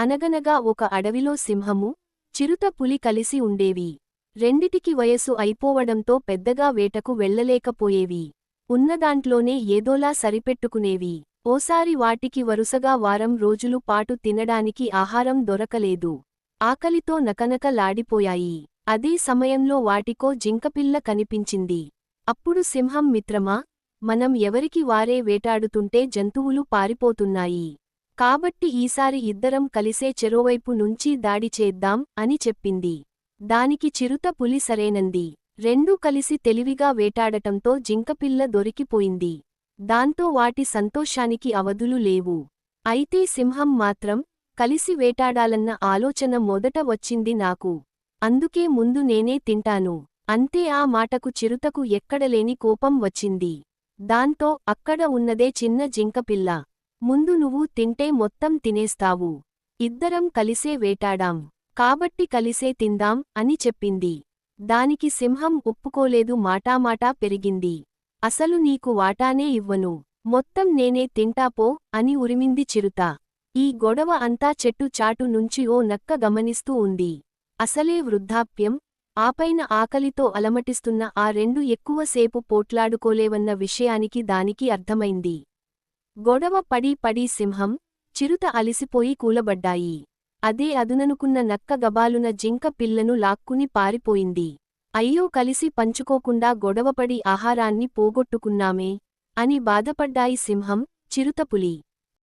అనగనగా ఒక అడవిలో సింహము, చిరుత పులి కలిసి ఉండేవి. రెండిటికి వయసు అయిపోవడంతో పెద్దగా వేటకు వెళ్లలేకపోయేవి. ఉన్నదాంట్లోనే ఏదోలా సరిపెట్టుకునేవి. ఓసారి వాటికి వరుసగా వారం రోజులు పాటు తినడానికి ఆహారం దొరకలేదు. ఆకలితో నకనకలాడిపోయాయి. అదే సమయంలో వాటికో జింకపిల్ల కనిపించింది. అప్పుడు సింహం, మిత్రమా, మనం ఎవరికి వారే వేటాడుతుంటే జంతువులు పారిపోతున్నాయి. కాబట్టి ఈసారి ఇద్దరం కలిసే చెరోవైపు నుంచి దాడి చేద్దాం అని చెప్పింది. దానికి చిరుత పులి సరేనంది. రెండూ కలిసి తెలివిగా వేటాడటంతో జింకపిల్ల దొరికిపోయింది. దాంతో వాటి సంతోషానికి అవధులు లేవు. అయితే సింహం మాత్రం, కలిసి వేటాడాలన్న ఆలోచన మొదట వచ్చింది నాకు. అందుకే ముందు నేనే తింటాను. అంతే. ఆ మాటకు చిరుతకు ఎక్కడలేని కోపం వచ్చింది. దాంతో, అక్కడ ఉన్నదే చిన్న జింకపిల్ల, ముందు నువ్వు తింటే మొత్తం తినేస్తావు. ఇద్దరం కలిసే వేటాడాం. కాబట్టి కలిసే తిందాం అని చెప్పింది. దానికి సింహం ఒప్పుకోలేదు. మాటామాటా పెరిగింది. అసలు నీకు వాటానే ఇవ్వను. మొత్తం నేనే తింటాపో అని ఉరిమింది చిరుత. ఈ గొడవ అంతా చెట్టు చాటు నుంచి ఓ నక్క గమనిస్తూ ఉంది. అసలే వృద్ధాప్యం, ఆపైన ఆకలితో అలమటిస్తున్న ఆ రెండు ఎక్కువసేపు పోట్లాడుకోలేవన్న విషయానికి దానికి అర్థమైంది. గొడవ పడి పడి సింహం, చిరుత అలిసిపోయి కూలబడ్డాయి. అదే అదుననుకున్న నక్క గబాలున జింక పిల్లను లాక్కుని పారిపోయింది. అయ్యో, కలిసి పంచుకోకుండా గొడవపడి ఆహారాన్ని పోగొట్టుకున్నామే అని బాధపడ్డాయి సింహం, చిరుతపులి.